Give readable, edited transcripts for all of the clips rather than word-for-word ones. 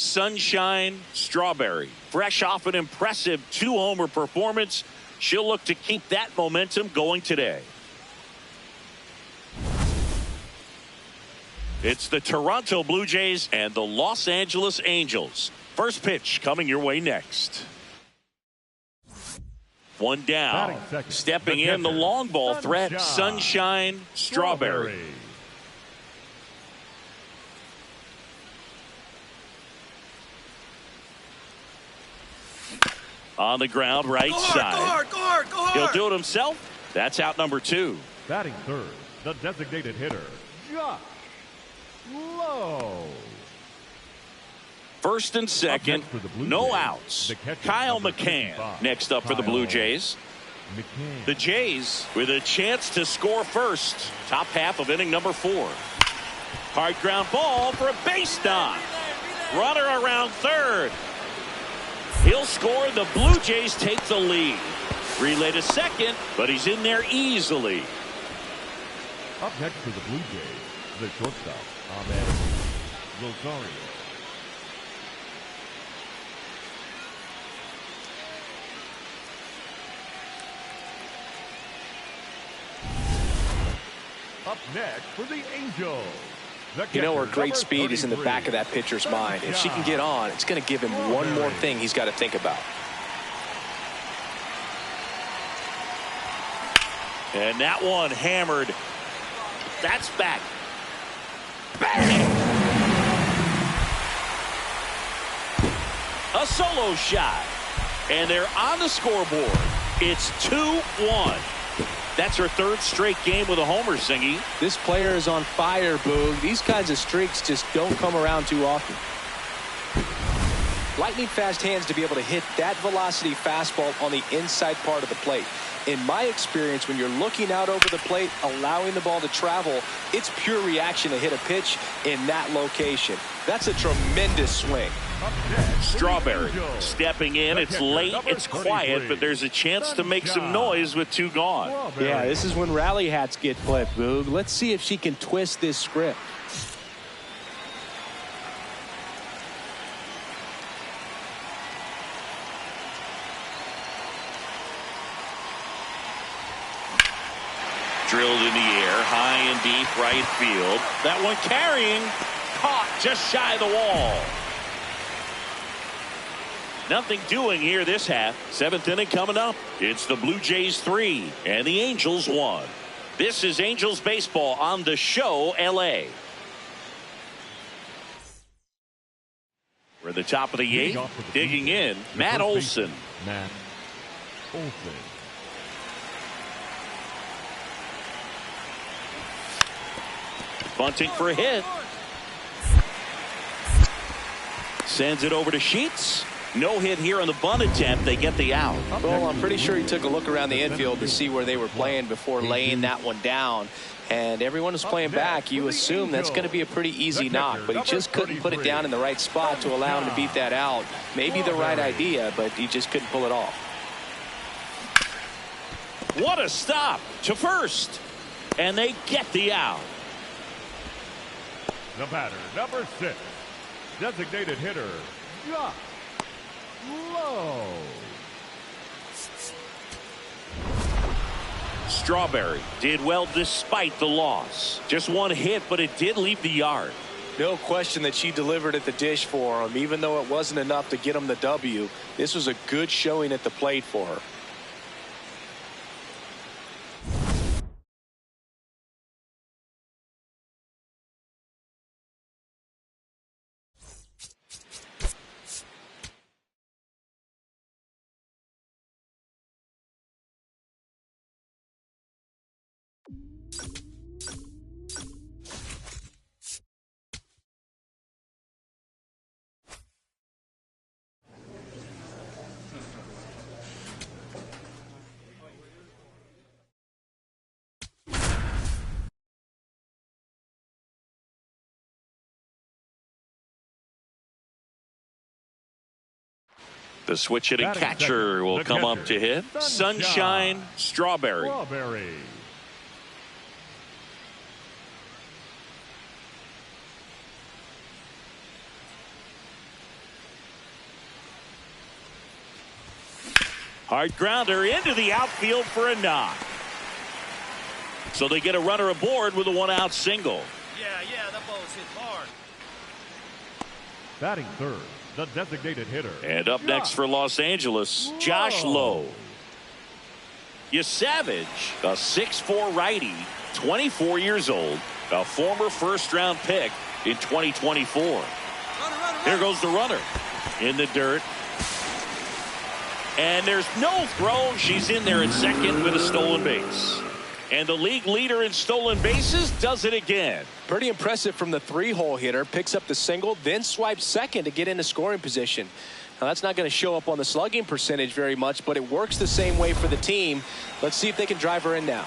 Sunshine Strawberry. Fresh off an impressive 2-homer performance, she'll look to keep that momentum going today. It's the Toronto Blue Jays and the Los Angeles Angels. First pitch coming your way next. One down. Stepping in the long ball threat, Sunshine Strawberry. On the ground, right side. Go hard. He'll do it himself. That's out number 2. Batting third, the designated hitter, Josh Lowe. First and second, no outs. Kyle McCann next up for the Blue Jays. The Jays with a chance to score first. Top half of inning number 4. Hard ground ball for a base knock. Runner around third. He'll score. The Blue Jays take the lead. Relay to second, but he's in there easily. Up next for the Blue Jays, the shortstop, Ahmed Rosario. Up next for the Angels. You know, her great speed is in the back of that pitcher's mind. If she can get on, it's going to give him one more thing he's got to think about. And that one hammered. That's back. Bang! A solo shot. And they're on the scoreboard. It's 2-1. That's her third straight game with a homer, Singy. This player is on fire, Boog. These kinds of streaks just don't come around too often. Lightning fast hands to be able to hit that velocity fastball on the inside part of the plate. In my experience, when you're looking out over the plate, allowing the ball to travel, it's pure reaction to hit a pitch in that location. That's a tremendous swing. Strawberry stepping in. It's late, it's quiet, but there's a chance to make some noise with 2 gone. Yeah, this is when rally hats get flipped, Boog. Let's see if she can twist this script. Drilled in the air, high and deep right field. That one carrying, caught just shy of the wall. Nothing doing here this half. 7th inning coming up. It's the Blue Jays 3 and the Angels 1. This is Angels baseball on the show LA. We're at the top of the 8th. Digging in, Matt Olson. Matt Olson. Bunting for a hit. Sends it over to Sheets. No hit here on the bunt attempt. They get the out. Well, I'm pretty sure he took a look around the infield to see where they were playing before laying that one down. And everyone is playing back. You assume that's going to be a pretty easy knock, but he just couldn't put it down in the right spot to allow him to beat that out. Maybe the right idea, but he just couldn't pull it off. What a stop to first. And they get the out. The batter, number 6, designated hitter, Josh Lowe. Strawberry did well despite the loss. Just one hit, but it did leave the yard. No question that she delivered at the dish for him, even though it wasn't enough to get him the W. This was a good showing at the plate for her. The switch hitting catcher will come up to hit. Sunshine Strawberry. Hard grounder into the outfield for a knock. So they get a runner aboard with a one-out single. Yeah, that ball's hit hard. Batting third, the designated hitter. And up next for Los Angeles, Josh Lowe. Savage, a 6'4" righty, 24 years old, a former first-round pick in 2024. Here goes the runner in the dirt. And there's no throw. She's in there at second with a stolen base. And the league leader in stolen bases does it again. Pretty impressive from the three-hole hitter. Picks up the single, then swipes second to get into scoring position. Now, that's not going to show up on the slugging percentage very much, but it works the same way for the team. Let's see if they can drive her in now.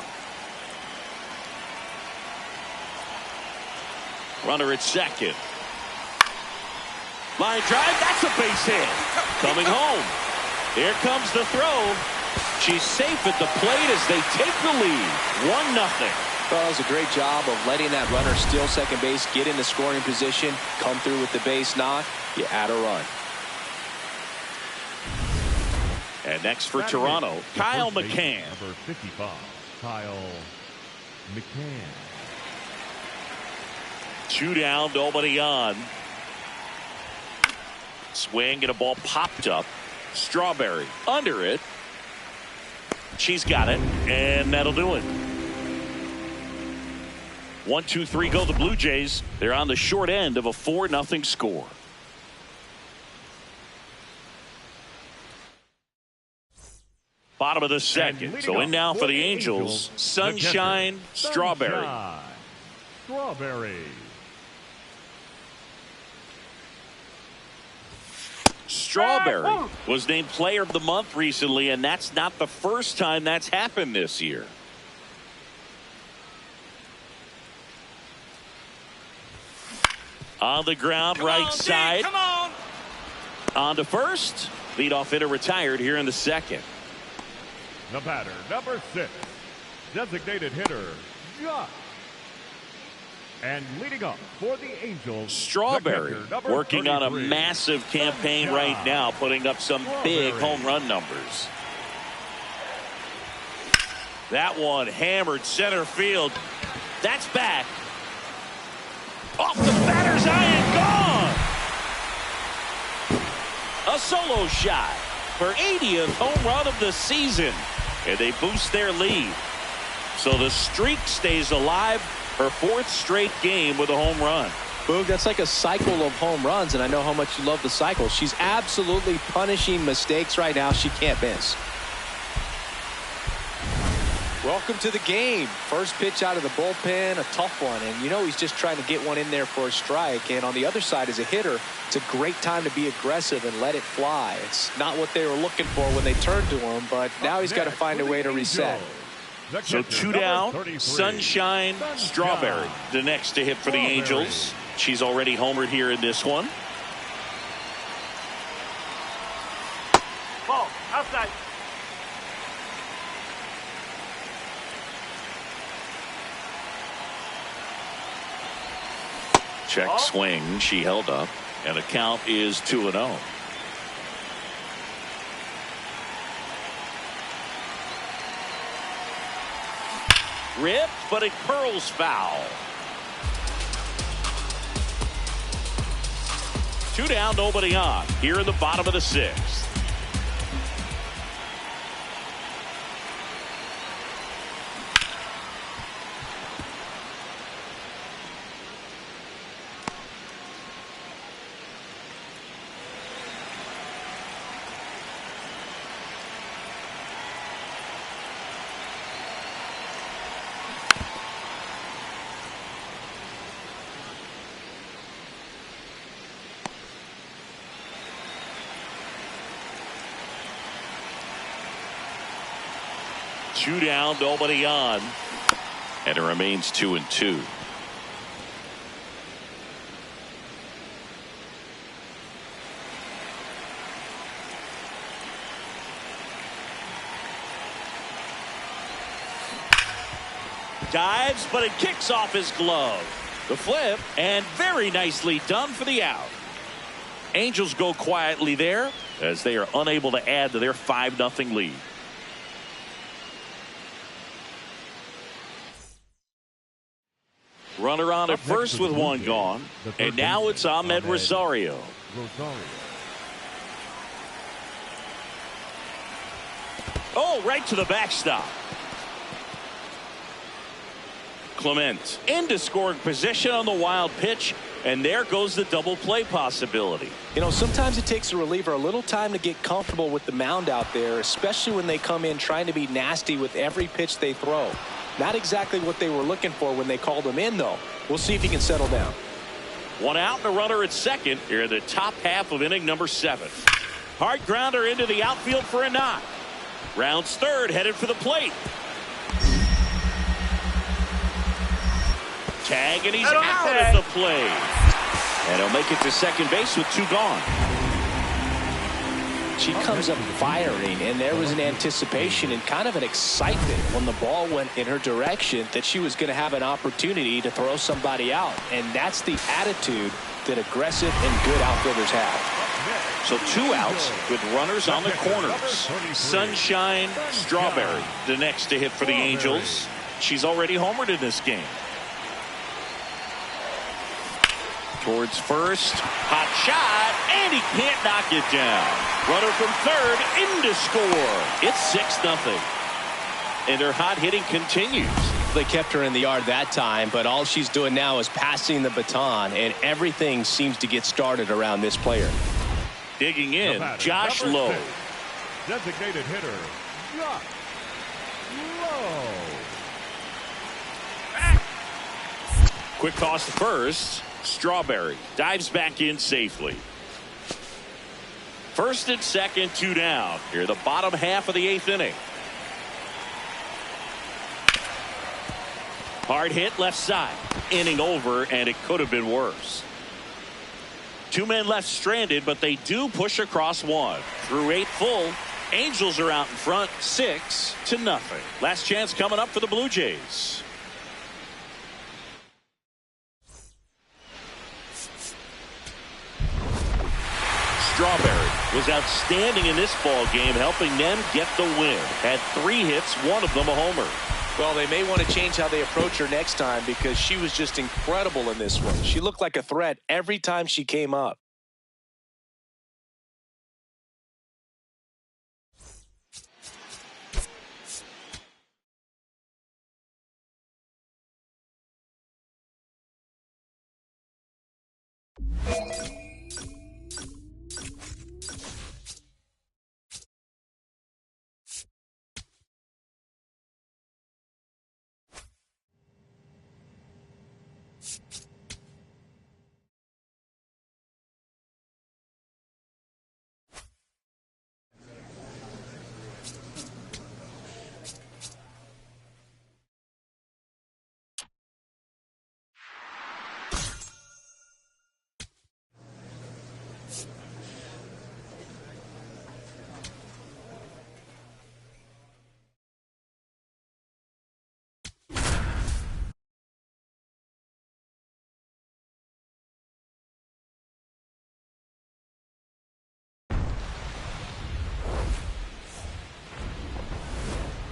Runner at second. Line drive, that's a base hit. Coming home. Here comes the throw. She's safe at the plate as they take the lead. 1-0. Well, it was a great job of letting that runner steal second base, get into scoring position, come through with the base knock. You add a run. And next for Toronto, Kyle McCann. Number 55, Kyle McCann. 2 down, nobody on. Swing and a ball popped up. Strawberry under it. She's got it, and that'll do it. 1-2-3 go the Blue Jays. They're on the short end of a 4-0 score. Bottom of the second. So in now for the Angels, Sunshine Strawberry. Strawberry was named Player of the Month recently, and that's not the first time that's happened this year. On the ground, right side. Come on. On to first. Leadoff hitter retired here in the second. The batter, number 6, designated hitter, Josh. And leading up for the Angels, Strawberry working on a massive campaign right now, putting up some big home run numbers. That one hammered center field. That's back. Off the batter's eye and gone. A solo shot for 80th home run of the season. And they boost their lead. So the streak stays alive. Her 4th straight game with a home run. Boog, that's like a cycle of home runs, and I know how much you love the cycle. She's absolutely punishing mistakes right now. She can't miss. Welcome to the game. First pitch out of the bullpen, a tough one. And you know he's just trying to get one in there for a strike. And on the other side, as a hitter, it's a great time to be aggressive and let it fly. It's not what they were looking for when they turned to him, but now he's got to find a way to reset. So 2 down, Sunshine Strawberry, the next to hit for the Angels. She's already homered here in this one. Ball, outside. Check swing, she held up, and the count is 2-0. Ripped, but it curls foul. 2 down, nobody on. Here in the bottom of the 6th. Two down, nobody on, and it remains 2-2. Dives, but it kicks off his glove. The flip, and very nicely done for the out. Angels go quietly there. as they are unable to add to their 5-0 lead. Runner on at first with one gone, and now it's Ahmed Rosario. Oh, right to the backstop. Clement into scoring position on the wild pitch, and there goes the double play possibility. You know, sometimes it takes a reliever a little time to get comfortable with the mound out there, especially when they come in trying to be nasty with every pitch they throw. Not exactly what they were looking for when they called him in, though. We'll see if he can settle down. One out and a runner at second here in the top half of inning number 7. Hard grounder into the outfield for a knock. Rounds third, headed for the plate. Tag, and he's out at the plate. And he'll make it to second base with 2 gone. She comes up firing, and there was an anticipation and kind of an excitement when the ball went in her direction that she was going to have an opportunity to throw somebody out. And that's the attitude that aggressive and good outfielders have. So 2 outs with runners on the corners. Sunshine Strawberry, the next to hit for the Angels. She's already homered in this game. Towards first, hot shot, and he can't knock it down. Runner from third in to score. It's 6-0. And her hot hitting continues. They kept her in the yard that time, but all she's doing now is passing the baton, and everything seems to get started around this player. Digging in, Josh Lowe. Designated hitter, Josh Lowe. Quick toss to first. Strawberry dives back in safely. First and second, 2 down. Here the bottom half of the 8th inning. Hard hit left side. Inning over, and it could have been worse. 2 men left stranded, but they do push across 1. Through 8 full, Angels are out in front 6-0. Last chance coming up for the Blue Jays. Strawberry was outstanding in this ball game, helping them get the win. Had 3 hits, 1 of them a homer. Well, they may want to change how they approach her next time because she was just incredible in this one. She looked like a threat every time she came up.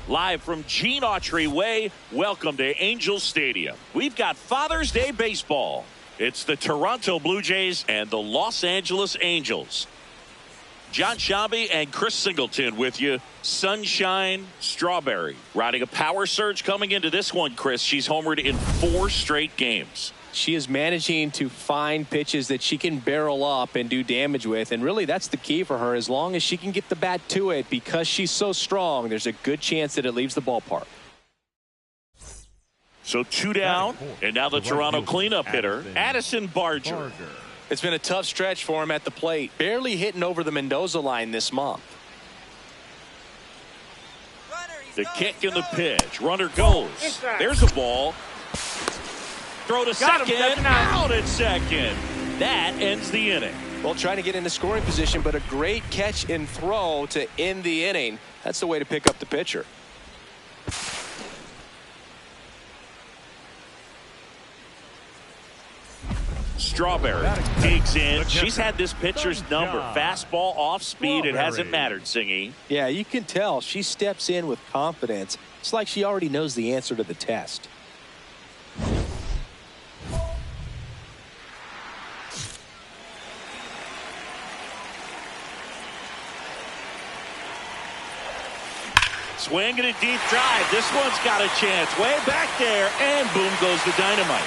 Live from Gene Autry Way, welcome to Angels Stadium. We've got Father's Day baseball. It's the Toronto Blue Jays and the Los Angeles Angels. John Shabby and Chris Singleton with you. Sunshine Strawberry riding a power surge coming into this one, Chris. She's homered in 4 straight games. She is managing to find pitches that she can barrel up and do damage with, and really that's the key for her. As long as she can get the bat to it, because she's so strong, there's a good chance that it leaves the ballpark. So 2 down, and now the Toronto cleanup hitter, Addison Barger. It's been a tough stretch for him at the plate, barely hitting over the Mendoza line this month. The kick and the pitch. Runner goes. There's a ball. Throw to second, out at second. That ends the inning. Well, trying to get into scoring position, but a great catch and throw to end the inning. That's the way to pick up the pitcher. Strawberry digs in. She's had this pitcher's number. Fastball off speed. It hasn't mattered, Singy. Yeah, you can tell she steps in with confidence. It's like she already knows the answer to the test. Swing and a deep drive. This one's got a chance. Way back there, and boom goes the dynamite.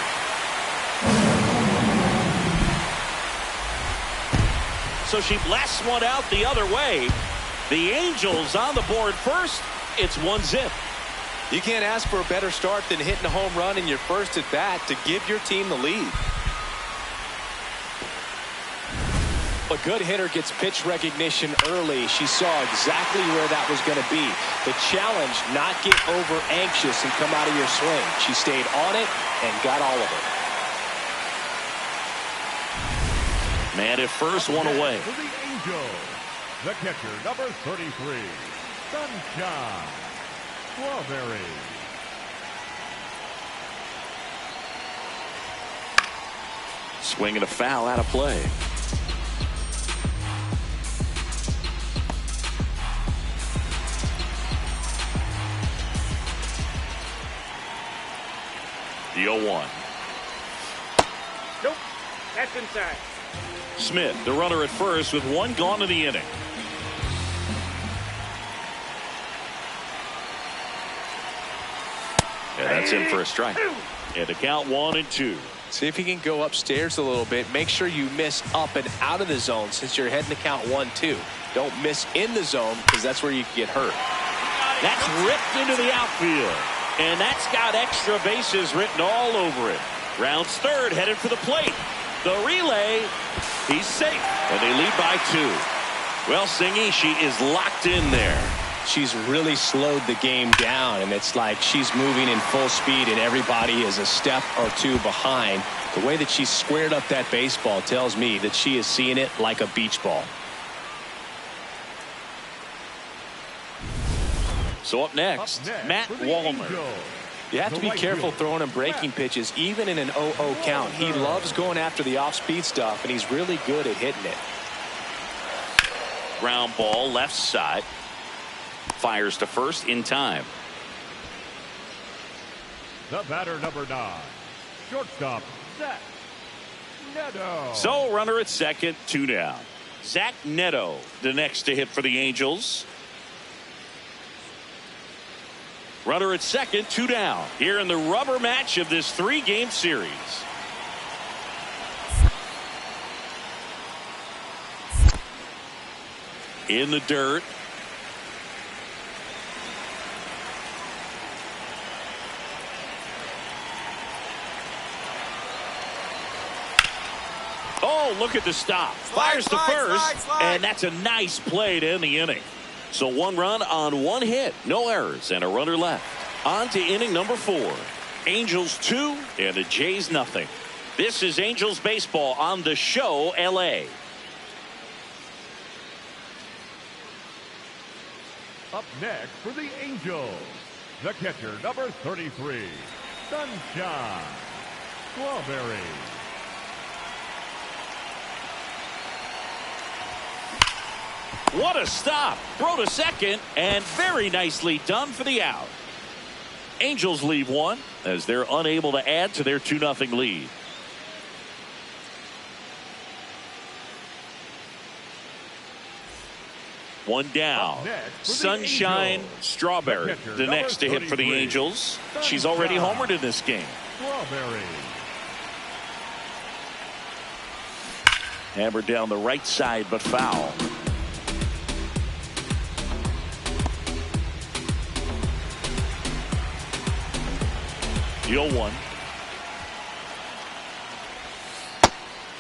So she blasts one out the other way. The Angels on the board first. It's 1-0. You can't ask for a better start than hitting a home run in your first at bat to give your team the lead. A good hitter gets pitch recognition early. She saw exactly where that was going to be. The challenge, not get over anxious and come out of your swing. She stayed on it and got all of it. Man at first, one away. For the Angels, the catcher, number 33, Sunshine Strawberry. Swing and a foul out of play. The 0-1. Nope. That's inside. Smith, the runner at first with one gone in the inning. And that's in for a strike. And the count 1-2. See if you can go upstairs a little bit. Make sure you miss up and out of the zone since you're heading to count 1-2. Don't miss in the zone because that's where you can get hurt. That's ripped into the outfield. And that's got extra bases written all over it. Rounds third, headed for the plate. The relay, he's safe. And they lead by 2. Well, Singy, she is locked in there. She's really slowed the game down, and it's like she's moving in full speed, and everybody is a step or two behind. The way that she squared up that baseball tells me that she is seeing it like a beach ball. So up next Matt Wallner. You have to be careful throwing him breaking pitches, even in an 0-0 count. He loves going after the off-speed stuff, and he's really good at hitting it. Ground ball, left side. Fires to first in time. The batter, number 9, shortstop, Zach Neto. So runner at second, 2 down. Zach Neto, the next to hit for the Angels. Runner at second, 2 down. Here in the rubber match of this 3-game series. In the dirt. Oh, look at the stop. Fires to first, and that's a nice play to end the inning. So 1 run on 1 hit, no errors, and a runner left. On to inning number 4. Angels 2 and the Jays nothing. This is Angels baseball on the show, LA. Up next for the Angels, the catcher, number 33, Sunshine Strawberry. What a stop. Throw to second, and very nicely done for the out. Angels leave 1 as they're unable to add to their 2-0 lead. One down. Sunshine Strawberry, the next to hit for the Angels. She's already homered in this game. Strawberry. Hammered down the right side, but foul. The 0-1.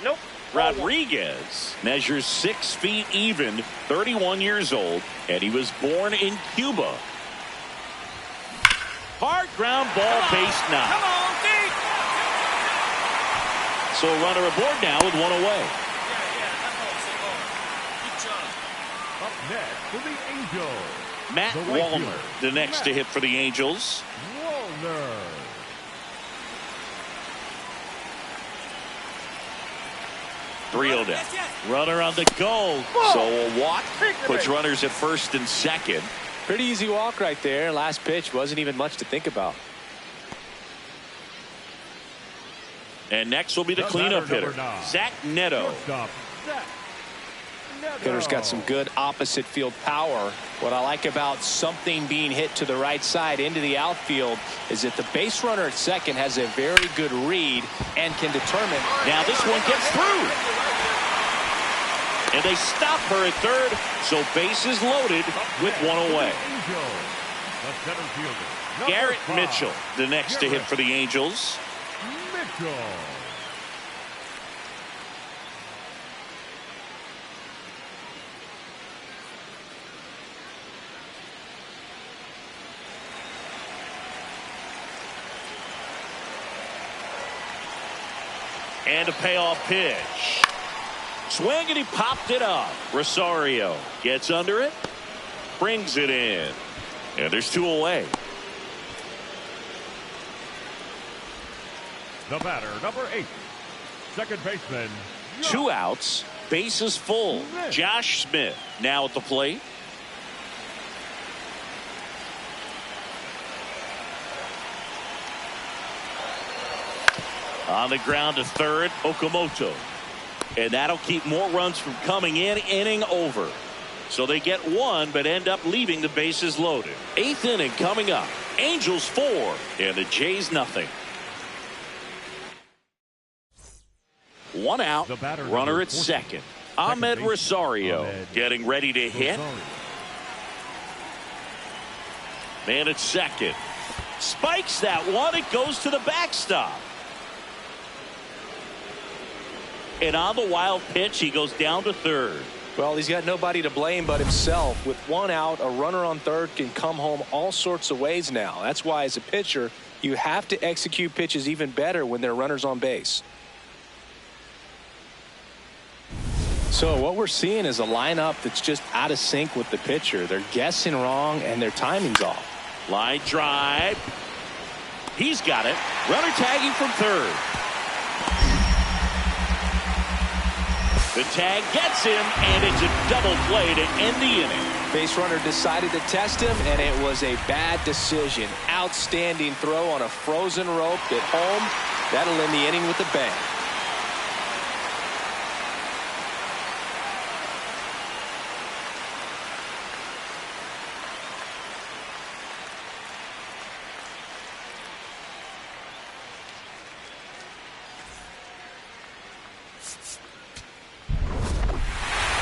Nope. Rodriguez measures 6 feet even, 31 years old, and he was born in Cuba. Hard ground ball, base knock. Come on, deep. So a runner aboard now with 1 away. Yeah, that ball's hit hard. Good job. Up next for the Angels, Matt the right Wallner, fielder, the next to hit for the Angels. Wallner. 3-0 down. Runner on the go. So a walk puts runners at first and second. Pretty easy walk right there. Last pitch wasn't even much to think about. And next will be the cleanup hitter, Zach Neto. Hitter's got some good opposite field power. What I like about something being hit to the right side into the outfield is that the base runner at second has a very good read and can determine. Now this one gets through. And they stop her at third, so bases loaded with one away. Garrett Mitchell, the next to hit for the Angels. And a payoff pitch. Swing, and he popped it up. Rosario gets under it, brings it in, and there's 2 away. The batter, number 8, second baseman. 2 outs, bases full. Josh Smith now at the plate. On the ground to third, Okamoto. And that'll keep more runs from coming in. Inning over. So they get 1 but end up leaving the bases loaded. 8th inning coming up. Angels 4 and the Jays nothing. 1 out. Runner at second. Ahmed Rosario getting ready to hit. Man at second. Spikes that one. It goes to the backstop. And on the wild pitch, he goes down to third. Well, he's got nobody to blame but himself. With 1 out, a runner on third can come home all sorts of ways now. That's why, as a pitcher, you have to execute pitches even better when there are runners on base. So what we're seeing is a lineup that's just out of sync with the pitcher. They're guessing wrong, and their timing's off. Line drive. He's got it. Runner tagging from third. The tag gets him, and it's a double play to end the inning. Base runner decided to test him, and it was a bad decision. Outstanding throw on a frozen rope at home. That'll end the inning with a bang.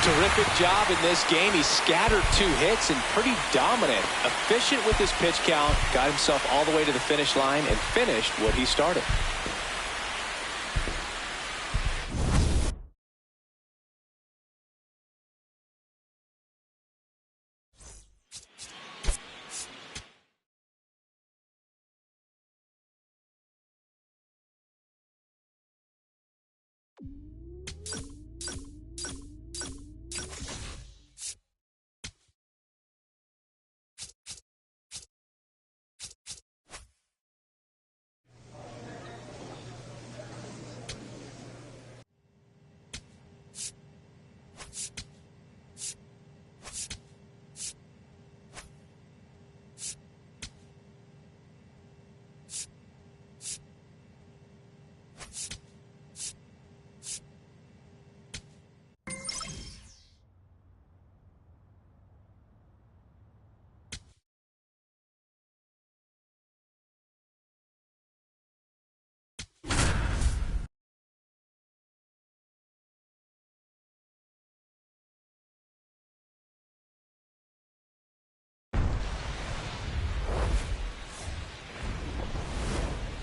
Terrific job in this game. He scattered 2 hits and pretty dominant. Efficient with his pitch count. Got himself all the way to the finish line and finished what he started.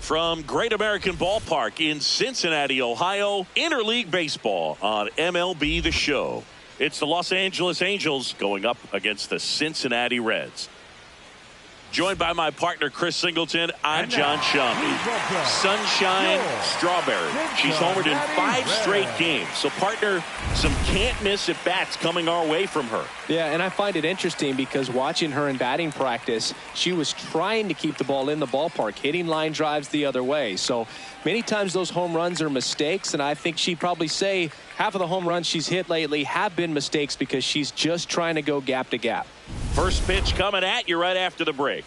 From Great American Ballpark in Cincinnati, Ohio, Interleague Baseball on MLB The Show. It's the Los Angeles Angels going up against the Cincinnati Reds. Joined by my partner, Chris Singleton, I'm John Shambi. Sunshine Strawberry. She's homered in 5 straight games. So, partner, some can't-miss at-bats coming our way from her. Yeah, and I find it interesting because watching her in batting practice, she was trying to keep the ball in the ballpark, hitting line drives the other way. So, many times those home runs are mistakes, and I think she'd probably say half of the home runs she's hit lately have been mistakes because she's just trying to go gap to gap. First pitch coming at you right after the break.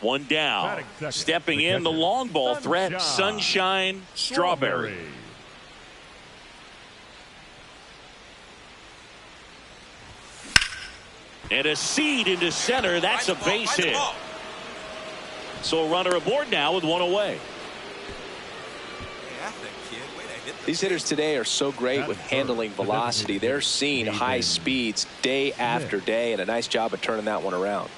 One down. Stepping in, the long ball threat, Sunshine Strawberry. And a seed into center. That's a base hit. So a runner aboard now with one away. These hitters today are so great with handling velocity. They're seeing high speeds day after day, and a nice job of turning that one around.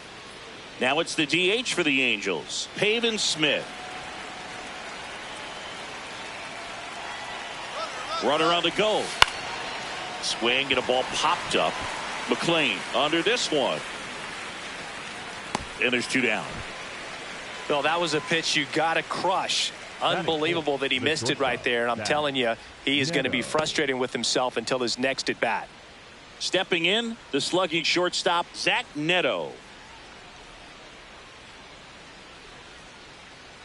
Now it's the DH for the Angels, Pavin Smith. Runner on the go. Swing and a ball popped up. McLean under this one. And there's 2 down. Well, that was a pitch you got to crush. Unbelievable that he missed it right there. And I'm telling you, he is going to be frustrating with himself until his next at bat. Stepping in, the slugging shortstop, Zach Neto.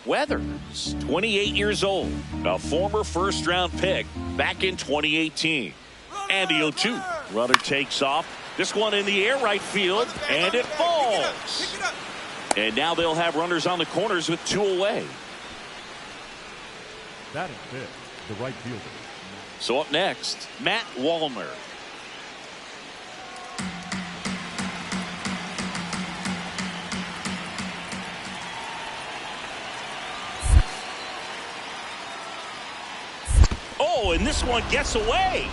Weathers, 28 years old, a former first-round pick back in 2018. And the 0-2. Runner takes off. This one in the air right field, and it falls. And now they'll have runners on the corners with 2 away. That is it, the right fielder. So up next, Matt Wallner. Oh, and this one gets away.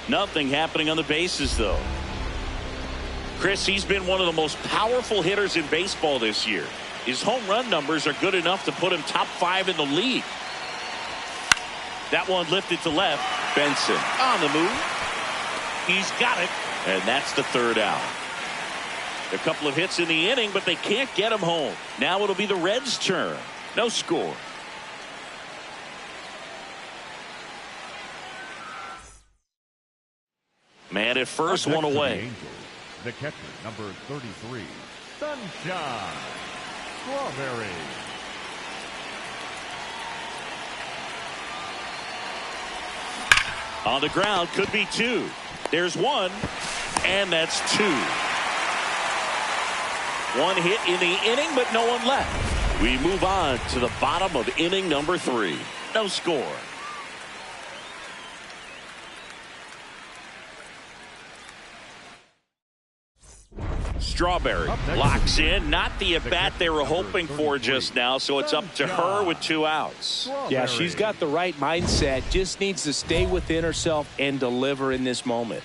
Nothing happening on the bases, though. Chris, he's been one of the most powerful hitters in baseball this year. His home run numbers are good enough to put him top 5 in the league. That one lifted to left. Benson on the move. He's got it. And that's the 3rd out. A couple of hits in the inning, but they can't get him home. Now it'll be the Reds' turn. No score. Man at first, one away. The catcher, number 33, Sunshine Strawberry. On the ground, could be 2. There's 1, and that's 2. 1 hit in the inning, but no one left. We move on to the bottom of inning number 3. No score. Strawberry locks in, not the at-bat they were hoping for just now, so it's up to her with 2 outs. Yeah, she's got the right mindset, just needs to stay within herself and deliver in this moment.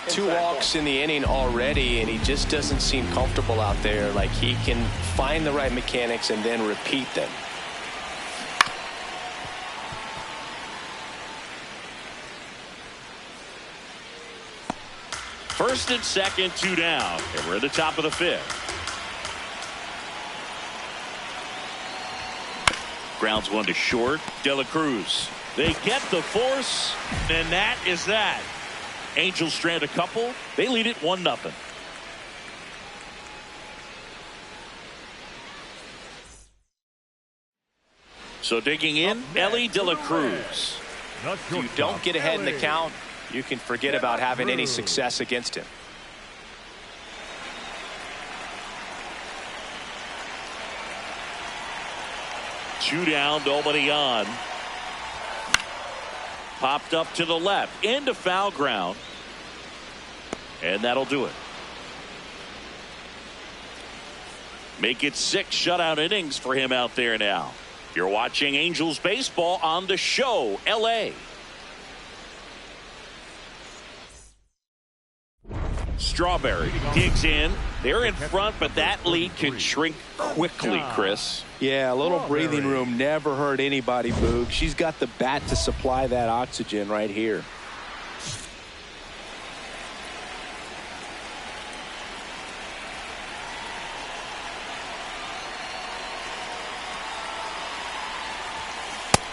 Two walks in the inning already, and he just doesn't seem comfortable out there. Like he can find the right mechanics and then repeat them. First and second, 2 down. And we're at the top of the 5th. Grounds 1 to short. De La Cruz. They get the force, and that is that. Angels strand a couple. They lead it 1-0. So digging in, Ellie De La Cruz. If you don't get ahead in the count, you can forget about having any success against him. Two down, nobody on. Popped up to the left, into foul ground. And that'll do it. Make it 6 shutout innings for him out there now. You're watching Angels baseball on the show, LA. Strawberry digs in. They're in front, but that lead can shrink quickly, Chris. Yeah, a little breathing room never hurt anybody, Boog. She's got the bat to supply that oxygen right here.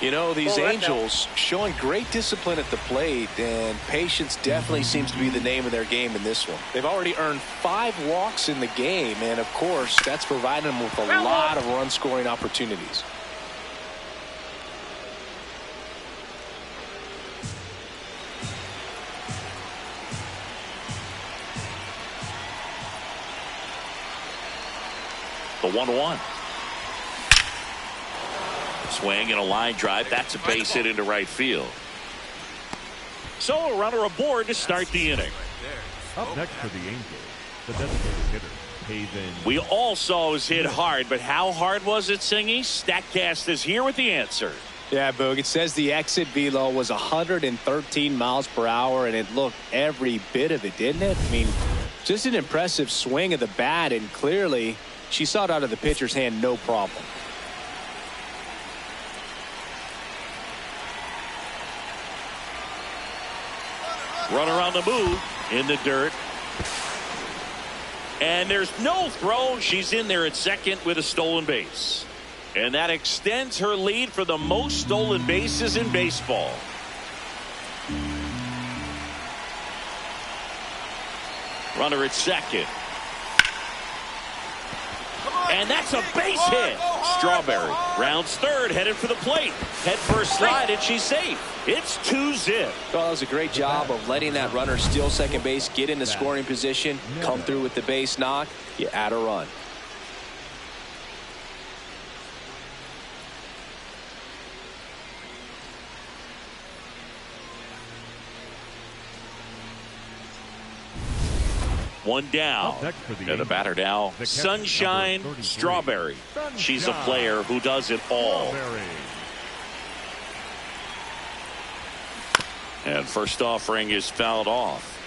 You know, these Angels showing great discipline at the plate, and patience definitely seems to be the name of their game in this one. They've already earned 5 walks in the game, and of course, that's providing them with a lot of run-scoring opportunities. The 1-1. Swing and a line drive. That's a base hit into right field. So a runner aboard to start the inning. Up next for the Angels, the designated hitter, Haven. We all saw it was hit hard, but how hard was it, Singy? StatCast is here with the answer. Yeah, Boog, it says the exit velo was 113 miles per hour, and it looked every bit of it, didn't it? I mean, just an impressive swing of the bat, and clearly she saw it out of the pitcher's hand no problem. Runner on the move in the dirt. And there's no throw. She's in there at second with a stolen base. And that extends her lead for the most stolen bases in baseball. Runner at second. And that's a base hit. Strawberry rounds third, headed for the plate. Head first slide, and she's safe. It's 2-zip. Well, that was a great job of letting that runner steal second base, get into scoring position, come through with the base knock. You add a run. One down. And the batter now, Sunshine Strawberry. She's a player who does it all. And first offering is fouled off.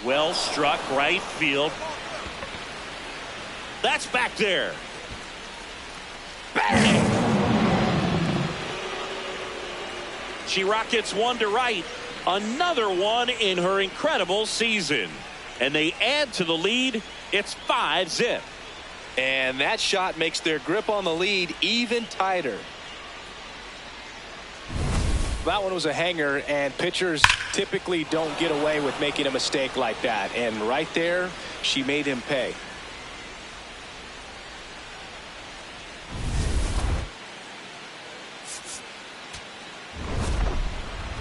Well struck right field. That's back there. Bang! She rockets one to right. Another one in her incredible season. And they add to the lead. It's 5-zip. And that shot makes their grip on the lead even tighter. That one was a hanger, and pitchers typically don't get away with making a mistake like that. And right there, she made him pay.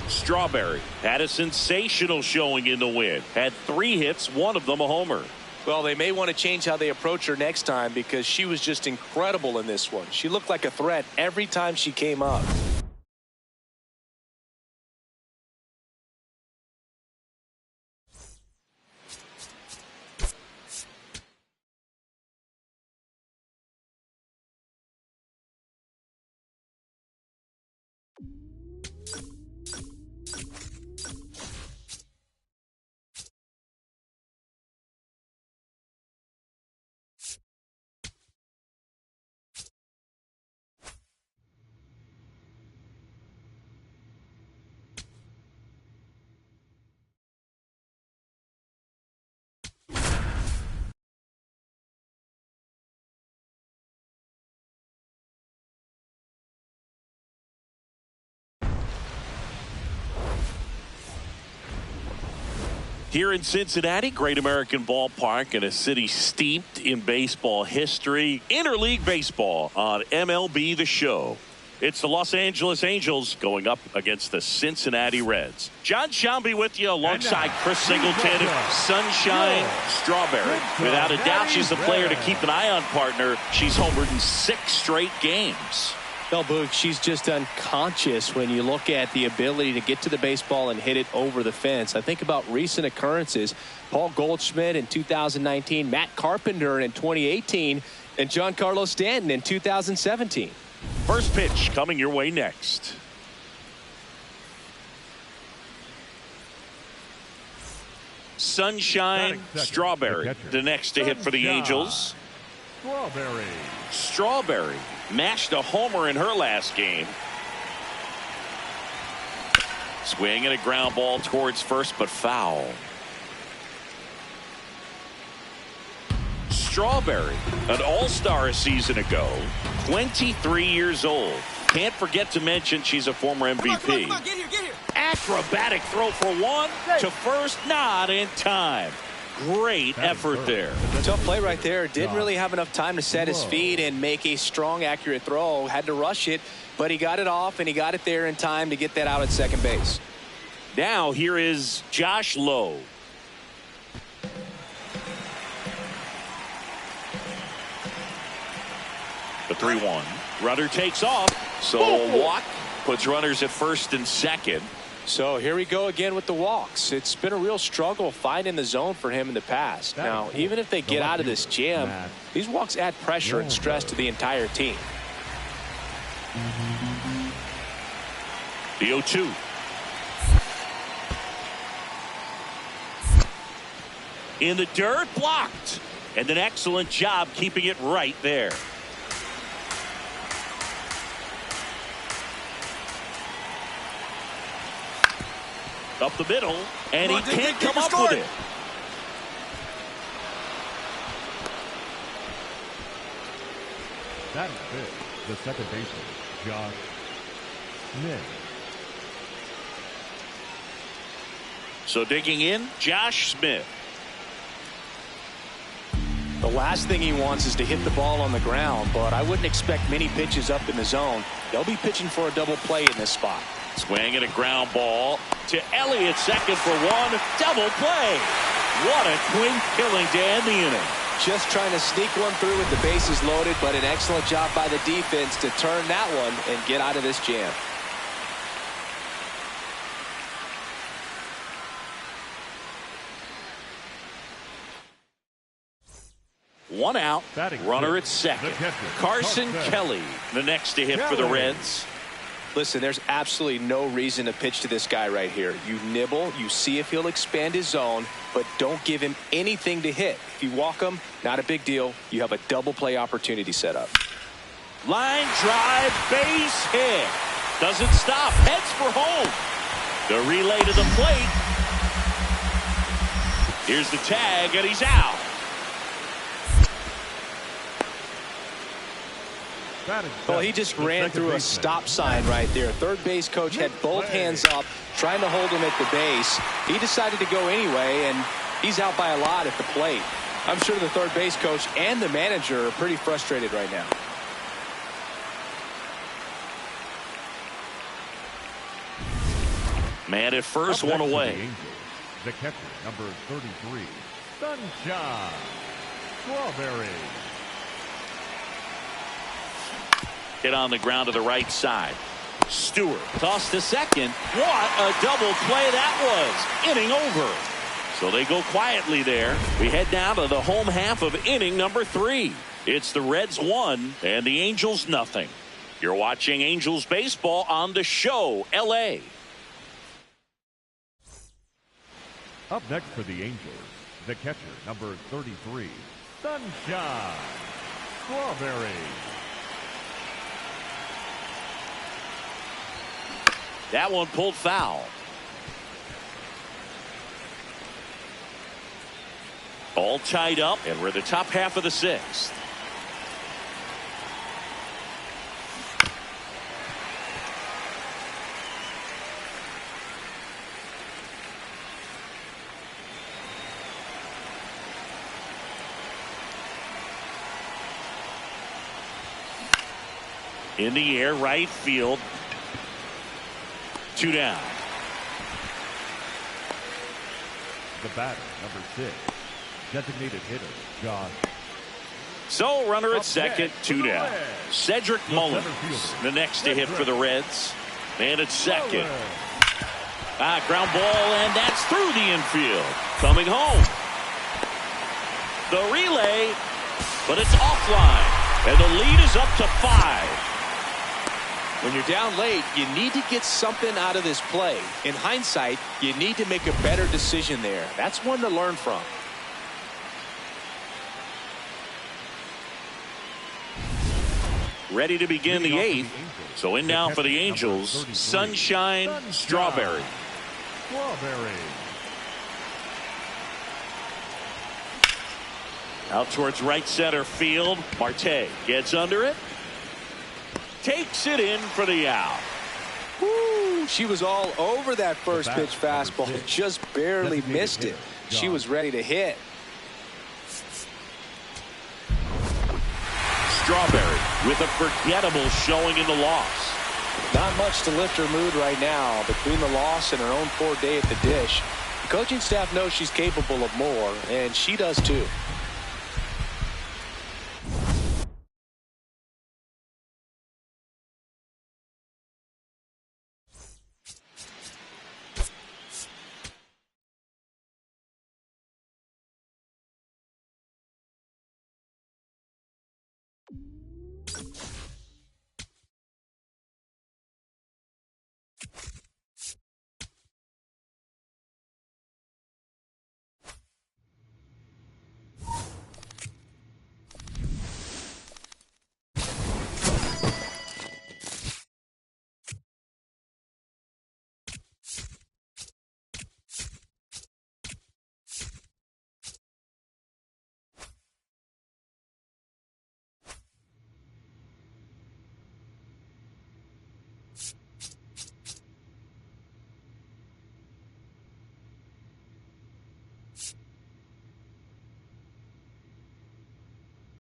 Strawberry had a sensational showing in the win. Had 3 hits, one of them a homer. Well, they may want to change how they approach her next time because she was just incredible in this one. She looked like a threat every time she came up. Here in Cincinnati, Great American Ballpark, in a city steeped in baseball history. Interleague baseball on MLB The Show. It's the Los Angeles Angels going up against the Cincinnati Reds. John Shambi with you alongside Chris Singleton. Sunshine Strawberry. Without a doubt, she's the player to keep an eye on, partner. She's homered in 6 straight games. Well, Boog, she's just unconscious when you look at the ability to get to the baseball and hit it over the fence. I think about recent occurrences. Paul Goldschmidt in 2019, Matt Carpenter in 2018, and Giancarlo Stanton in 2017. First pitch coming your way next. Sunshine Strawberry, the next to hit for the Angels. Strawberry mashed a homer in her last game. Swing and a ground ball towards first, but foul. Strawberry, an all-star a season ago, 23 years old. Can't forget to mention she's a former MVP. Come on, get here. Acrobatic throw for one to first, not in time. Great effort there. Tough play right there. Didn't really have enough time to set his feet and make a strong, accurate throw. Had to rush it, but he got it off and he got it there in time to get that out at second base. Now here is Josh Lowe. The 3-1. Runner takes off. So a walk puts runners at first and second. So here we go again with the walks. It's been a real struggle finding the zone for him in the past. Now, even if they get out of this jam, these walks add pressure and stress to the entire team. The 0-2. In the dirt, blocked. And an excellent job keeping it right there. Up the middle, and he can't come up with it. That is it. The second baseman, Josh Smith. So digging in, Josh Smith. The last thing he wants is to hit the ball on the ground, but I wouldn't expect many pitches up in the zone. They'll be pitching for a double play in this spot. Swing and a ground ball to Elliott, second for one. Double play. What a twin killing to end the inning. Just trying to sneak one through with the bases loaded, but an excellent job by the defense to turn that one and get out of this jam. One out, runner at second. Carson Kelly, the next to hit for the Reds. Listen, there's absolutely no reason to pitch to this guy right here. You nibble, you see if he'll expand his zone, but don't give him anything to hit. If you walk him, not a big deal. You have a double play opportunity set up. Line drive, base hit. Doesn't stop, heads for home. The relay to the plate. Here's the tag, and he's out. Well, he just ran through a stop sign right there. Third base coach had both hands up, trying to hold him at the base. He decided to go anyway, and he's out by a lot at the plate. I'm sure the third base coach and the manager are pretty frustrated right now. Man at first, one away. The catcher, number 33, Sunshine Strawberry. Hit on the ground to the right side. Stewart tossed to second. What a double play that was. Inning over. So they go quietly there. We head down to the home half of inning number 3. It's the Reds 1 and the Angels nothing. You're watching Angels baseball on the show, LA. Up next for the Angels, the catcher, number 33, Sunshine Strawberry. That one pulled foul. All tied up, and we're in the top half of the 6th. In the air, right field. 2 down. The batter, number 6, designated hitter, Josh So runner at second, 2 down. Cedric Mullins, the next to hit for the Reds. And at second. Ground ball, and that's through the infield. Coming home. The relay, but it's offline. And the lead is up to 5. When you're down late, you need to get something out of this play. In hindsight, you need to make a better decision there. That's one to learn from. Ready to begin the 8th. So in now for the Angels, Sunshine Strawberry. Out towards right center field. Marte gets under it. Takes it in for the out. Woo, she was all over that first pitch fastball. Just barely missed it. She was ready to hit. Strawberry with a forgettable showing in the loss. Not much to lift her mood right now. Between the loss and her own poor day at the dish, the coaching staff knows she's capable of more, and she does too.